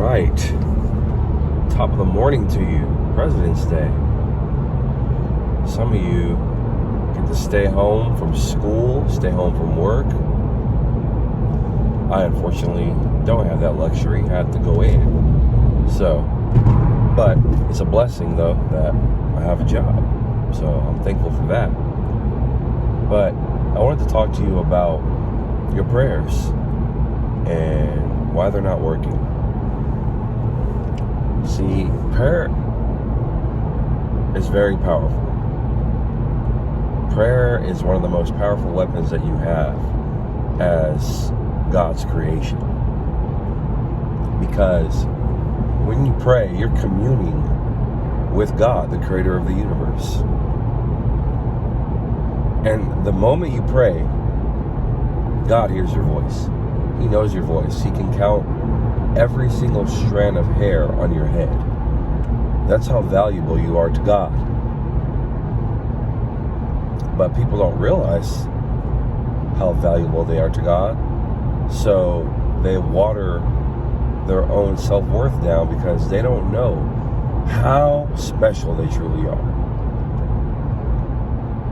right. Top of the morning to you. President's Day. Some of you get to stay home from school, stay home from work. I unfortunately don't have that luxury. I have to go in. So, but it's a blessing though that I have a job. So I'm thankful for that. But I wanted to talk to you about your prayers and why they're not working. See, prayer is very powerful. Prayer is one of the most powerful weapons that you have as God's creation. Because when you pray, you're communing with God, the creator of the universe. And the moment you pray, God hears your voice. He knows your voice. He can count every single strand of hair on your head. That's how valuable you are to God. But people don't realize how valuable they are to God. So they water their own self-worth down because they don't know how special they truly are.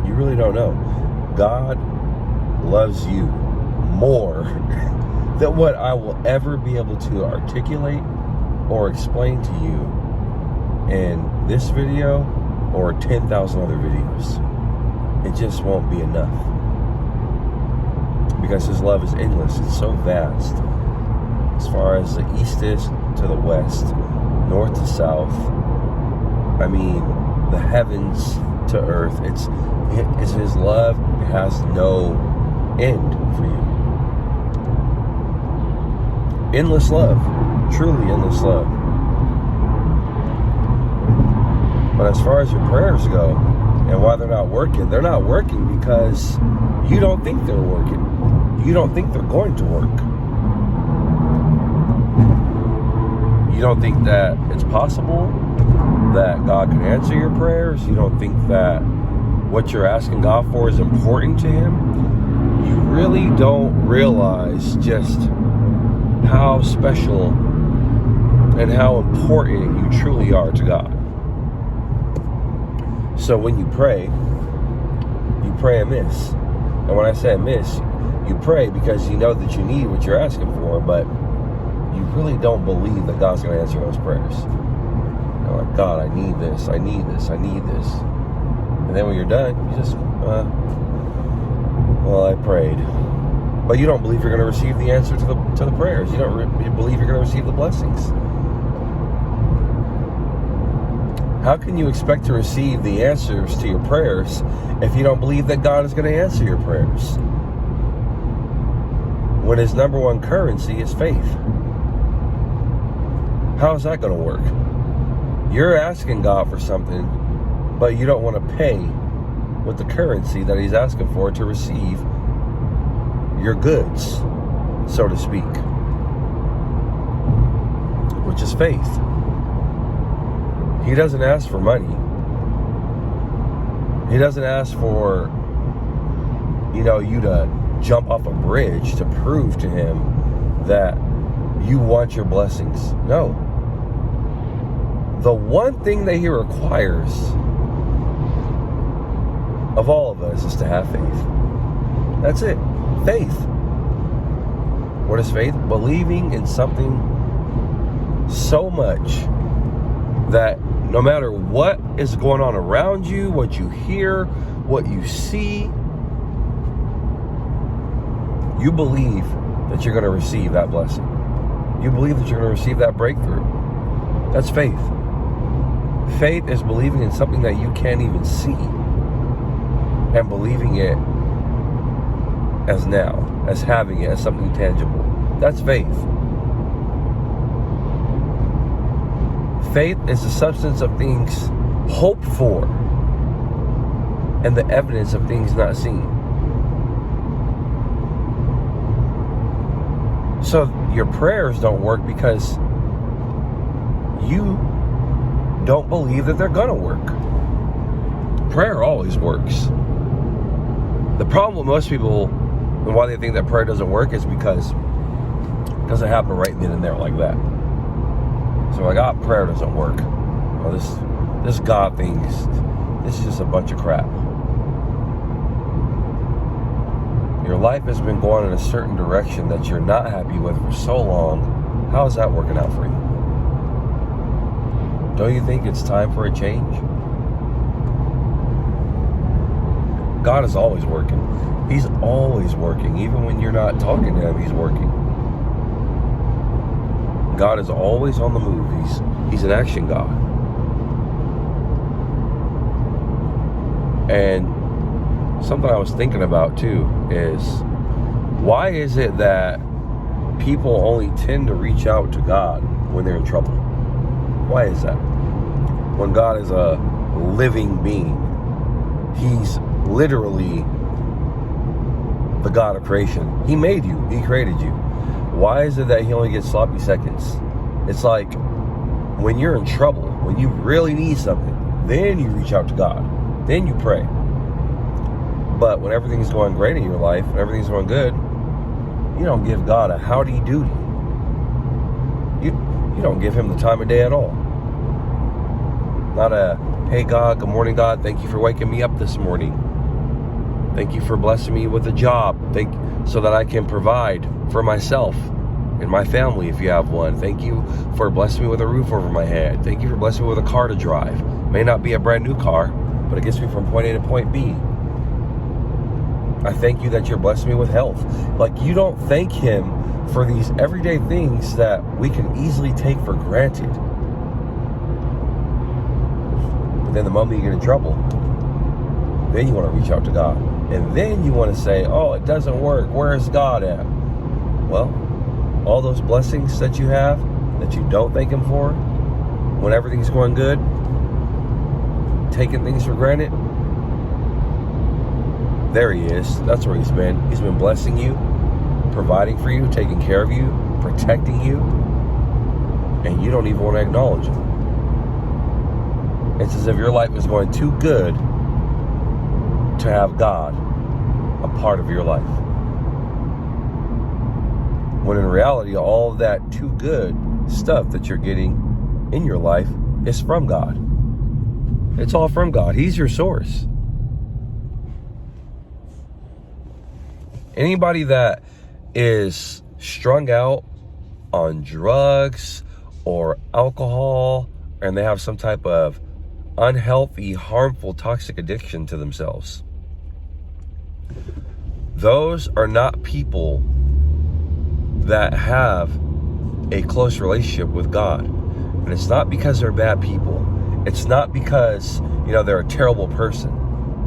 You really don't know. God loves you more than what I will ever be able to articulate or explain to you in this video or 10,000 other videos. It just won't be enough. Because His love is endless. It's so vast. As far as the east is to the west, north to south, I mean, the heavens to earth. It's His love. It has no end for you. Endless love. Truly endless love. But as far as your prayers go, and why they're not working because you don't think they're working. You don't think they're going to work. You don't think that it's possible that God can answer your prayers. You don't think that what you're asking God for is important to Him. You really don't realize just how special and how important you truly are to God. So when you pray amiss. And when I say amiss, you pray because you know that you need what you're asking for, but you really don't believe that God's going to answer those prayers. You're like, God, I need this, I need this, I need this. And then when you're done, you just, well, I prayed. But you don't believe you're going to receive the answer to the prayers. You don't believe you're going to receive the blessings. How can you expect to receive the answers to your prayers if you don't believe that God is going to answer your prayers? When His number one currency is faith. How is that going to work? You're asking God for something, but you don't want to pay with the currency that He's asking for to receive your goods, so to speak, which is faith. He doesn't ask for money. He doesn't ask for, you to jump off a bridge to prove to Him that you want your blessings. No. The one thing that He requires of all of us is to have faith. That's it. Faith. What is faith? Believing in something so much that no matter what is going on around you, what you hear, what you see, you believe that you're going to receive that blessing. You believe that you're going to receive that breakthrough. That's faith. Faith is believing in something that you can't even see and believing it as now, as having it, as something tangible. That's faith. Faith is the substance of things hoped for and the evidence of things not seen. So your prayers don't work because you don't believe that they're gonna work. Prayer always works. The problem with most people and why they think that prayer doesn't work is because it doesn't happen right then and there like that. So prayer doesn't work. Well, this God thing this is just a bunch of crap. Your life has been going in a certain direction that you're not happy with for so long. How is that working out for you? Don't you think it's time for a change? God is always working. He's always working. Even when you're not talking to him, he's working. God is always on the move. He's an action God. And something I was thinking about too is, why is it that people only tend to reach out to God when they're in trouble? Why is that? When God is a living being, he's literally the God of creation. He made you. He created you. Why is it that he only gets sloppy seconds? It's like when you're in trouble, when you really need something, then you reach out to God. Then you pray. But when everything's going great in your life, when everything's going good, you don't give God a howdy doody. You don't give him the time of day at all. Not a, hey God, good morning God, thank you for waking me up this morning. Thank you for blessing me with a job. So that I can provide for myself and my family if you have one. Thank you for blessing me with a roof over my head. Thank you for blessing me with a car to drive. May not be a brand new car, but it gets me from point A to point B. I thank you that you're blessing me with health. Like, you don't thank him for these everyday things that we can easily take for granted. But then the moment you get in trouble, then you want to reach out to God. And then you want to say, oh, it doesn't work. Where is God at? Well, all those blessings that you have that you don't thank him for, when everything's going good, taking things for granted, there he is. That's where he's been. He's been blessing you, providing for you, taking care of you, protecting you, and you don't even want to acknowledge him. It's as if your life is going too good to have God a part of your life. When in reality, all of that too good stuff that you're getting in your life is from God. It's all from God. He's your source. Anybody that is strung out on drugs or alcohol, and they have some type of unhealthy, harmful, toxic addiction to themselves, those are not people that have a close relationship with God. And it's not because they're bad people. It's not because, they're a terrible person.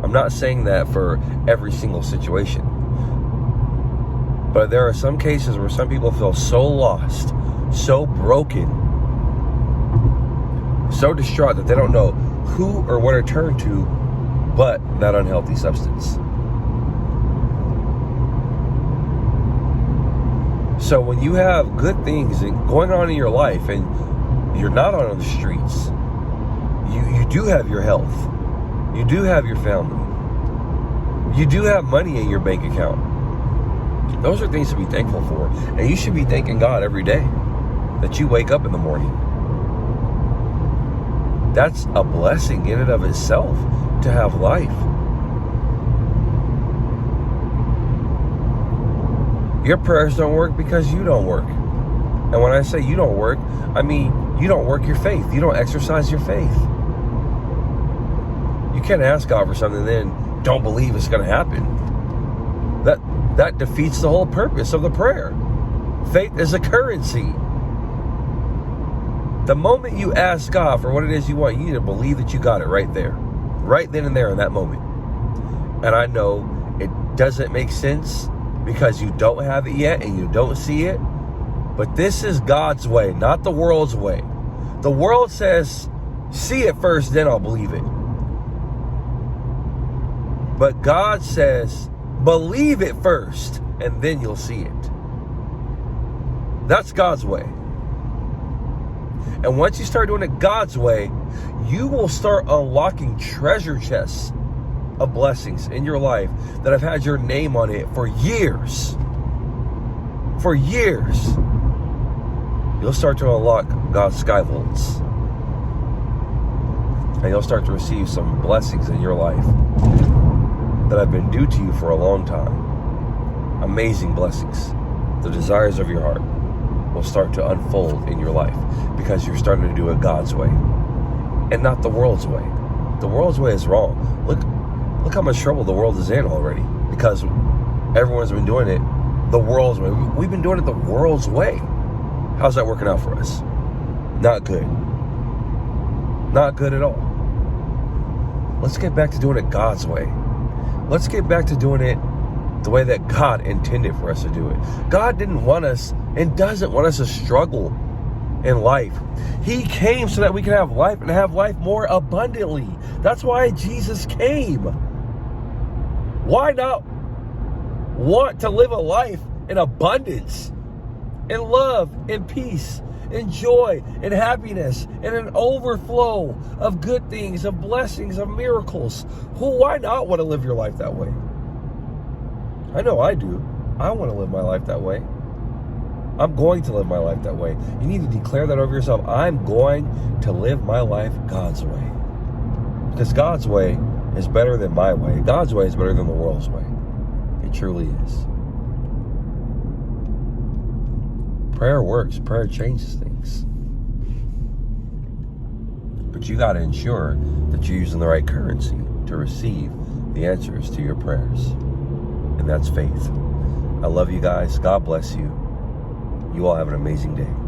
I'm not saying that for every single situation. But there are some cases where some people feel so lost, so broken, so distraught that they don't know who or what to turn to but that unhealthy substance. So when you have good things going on in your life and you're not on the streets, you do have your health, you do have your family, you do have money in your bank account. Those are things to be thankful for. And you should be thanking God every day that you wake up in the morning. That's a blessing in and of itself to have life. Your prayers don't work because you don't work. And when I say you don't work, I mean you don't work your faith. You don't exercise your faith. You can't ask God for something and then don't believe it's going to happen. That defeats the whole purpose of the prayer. Faith is a currency. The moment you ask God for what it is you want, you need to believe that you got it right there. Right then and there in that moment. And I know it doesn't make sense because you don't have it yet and you don't see it. But this is God's way, not the world's way. The world says, see it first, then I'll believe it. But God says, believe it first, and then you'll see it. That's God's way. And once you start doing it God's way, you will start unlocking treasure chests of blessings in your life that have had your name on it for years. For years. You'll start to unlock God's skyvolts. And you'll start to receive some blessings in your life that have been due to you for a long time. Amazing blessings. The desires of your heart will start to unfold in your life because you're starting to do it God's way and not the world's way. The world's way is wrong. Look how much trouble the world is in already because everyone's been doing it the world's way. We've been doing it the world's way. How's that working out for us? Not good. Not good at all. Let's get back to doing it God's way. Let's get back to doing it the way that God intended for us to do it. God didn't want us and doesn't want us to struggle in life. He came so that we can have life and have life more abundantly. That's why Jesus came. Why not want to live a life in abundance, in love, in peace, in joy, in happiness, in an overflow of good things, of blessings, of miracles? Why not want to live your life that way? I know I do. I want to live my life that way. I'm going to live my life that way. You need to declare that over yourself. I'm going to live my life God's way. Because God's way is better than my way. God's way is better than the world's way. It truly is. Prayer works. Prayer changes things. But you got to ensure that you're using the right currency to receive the answers to your prayers. And that's faith. I love you guys. God bless you. You all have an amazing day.